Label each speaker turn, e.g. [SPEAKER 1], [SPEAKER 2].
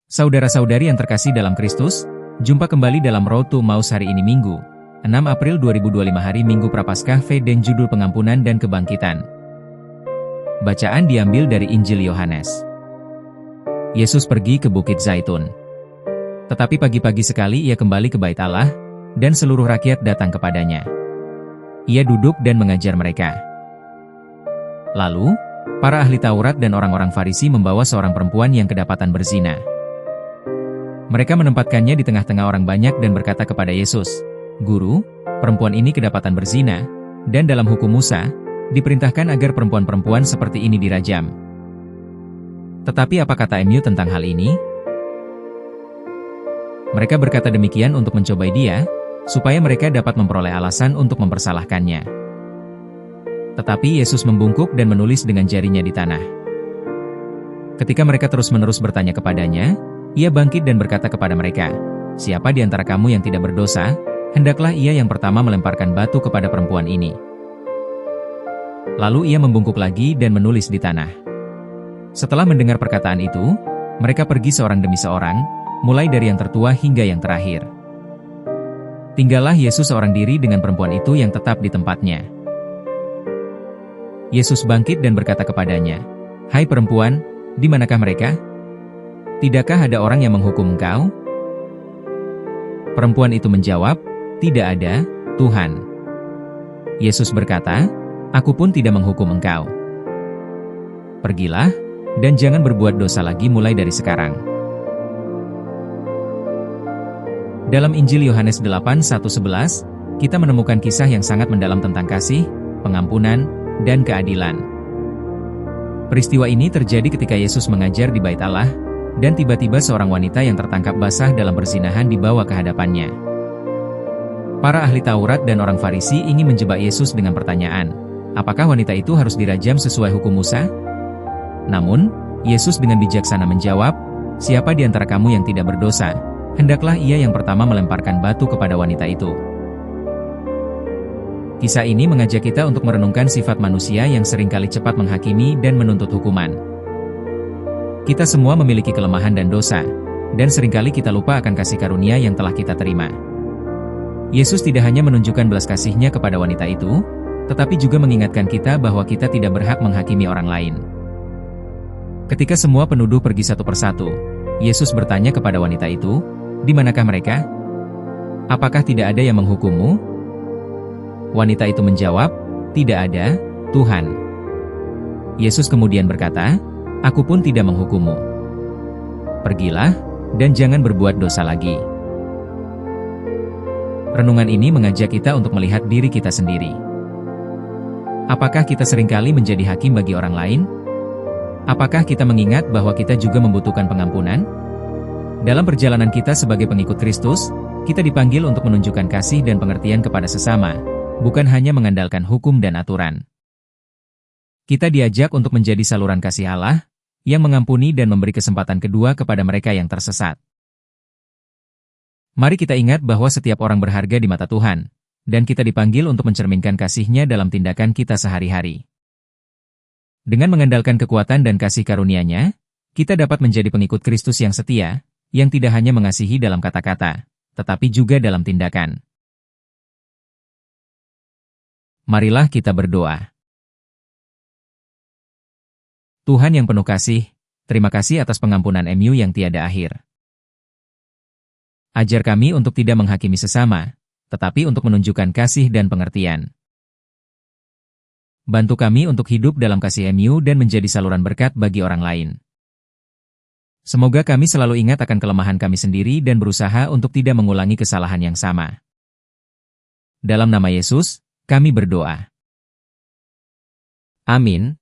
[SPEAKER 1] Saudara-saudari yang terkasih dalam Kristus, jumpa kembali dalam Road to Emmaus hari ini Minggu, 6 April 2025 hari Minggu Prapaskah V dan judul Pengampunan dan Kebangkitan. Bacaan diambil dari Injil Yohanes. Yesus pergi ke Bukit Zaitun. Tetapi pagi-pagi sekali ia kembali ke Bait Allah, dan seluruh rakyat datang kepadanya. Ia duduk dan mengajar mereka. Lalu, para ahli Taurat dan orang-orang Farisi membawa seorang perempuan yang kedapatan berzina. Mereka menempatkannya di tengah-tengah orang banyak dan berkata kepada Yesus, "Guru, perempuan ini kedapatan berzina, dan dalam hukum Musa, diperintahkan agar perempuan-perempuan seperti ini dirajam. Tetapi apa kata MU tentang hal ini?" Mereka berkata demikian untuk mencobai dia, supaya mereka dapat memperoleh alasan untuk mempersalahkannya. Tetapi Yesus membungkuk dan menulis dengan jarinya di tanah. Ketika mereka terus-menerus bertanya kepadanya, ia bangkit dan berkata kepada mereka, "Siapa di antara kamu yang tidak berdosa, hendaklah ia yang pertama melemparkan batu kepada perempuan ini." Lalu ia membungkuk lagi dan menulis di tanah. Setelah mendengar perkataan itu, mereka pergi seorang demi seorang, mulai dari yang tertua hingga yang terakhir. Tinggallah Yesus seorang diri dengan perempuan itu yang tetap di tempatnya. Yesus bangkit dan berkata kepadanya, "Hai perempuan, di manakah mereka? Tidakkah ada orang yang menghukum engkau?" Perempuan itu menjawab, "Tidak ada, Tuhan." Yesus berkata, "Aku pun tidak menghukum engkau. Pergilah, dan jangan berbuat dosa lagi mulai dari sekarang." Dalam Injil Yohanes 8:1-11, kita menemukan kisah yang sangat mendalam tentang kasih, pengampunan, dan keadilan. Peristiwa ini terjadi ketika Yesus mengajar di Bait Allah, dan tiba-tiba seorang wanita yang tertangkap basah dalam perzinahan dibawa ke hadapannya. Para ahli Taurat dan orang Farisi ingin menjebak Yesus dengan pertanyaan, apakah wanita itu harus dirajam sesuai hukum Musa? Namun, Yesus dengan bijaksana menjawab, "Siapa di antara kamu yang tidak berdosa, hendaklah ia yang pertama melemparkan batu kepada wanita itu." Kisah ini mengajak kita untuk merenungkan sifat manusia yang seringkali cepat menghakimi dan menuntut hukuman. Kita semua memiliki kelemahan dan dosa, dan seringkali kita lupa akan kasih karunia yang telah kita terima. Yesus tidak hanya menunjukkan belas kasih-Nya kepada wanita itu, tetapi juga mengingatkan kita bahwa kita tidak berhak menghakimi orang lain. Ketika semua penuduh pergi satu persatu, Yesus bertanya kepada wanita itu, "Di manakah mereka? Apakah tidak ada yang menghukummu?" Wanita itu menjawab, "Tidak ada, Tuhan." Yesus kemudian berkata, "Aku pun tidak menghukummu. Pergilah, dan jangan berbuat dosa lagi." Renungan ini mengajak kita untuk melihat diri kita sendiri. Apakah kita seringkali menjadi hakim bagi orang lain? Apakah kita mengingat bahwa kita juga membutuhkan pengampunan? Dalam perjalanan kita sebagai pengikut Kristus, kita dipanggil untuk menunjukkan kasih dan pengertian kepada sesama, bukan hanya mengandalkan hukum dan aturan. Kita diajak untuk menjadi saluran kasih Allah, yang mengampuni dan memberi kesempatan kedua kepada mereka yang tersesat. Mari kita ingat bahwa setiap orang berharga di mata Tuhan, dan kita dipanggil untuk mencerminkan kasih-Nya dalam tindakan kita sehari-hari. Dengan mengandalkan kekuatan dan kasih karunia-Nya, kita dapat menjadi pengikut Kristus yang setia, yang tidak hanya mengasihi dalam kata-kata, tetapi juga dalam tindakan. Marilah kita berdoa. Tuhan yang penuh kasih, terima kasih atas pengampunan MU yang tiada akhir. Ajar kami untuk tidak menghakimi sesama, tetapi untuk menunjukkan kasih dan pengertian. Bantu kami untuk hidup dalam kasih MU dan menjadi saluran berkat bagi orang lain. Semoga kami selalu ingat akan kelemahan kami sendiri dan berusaha untuk tidak mengulangi kesalahan yang sama. Dalam nama Yesus, kami berdoa. Amin.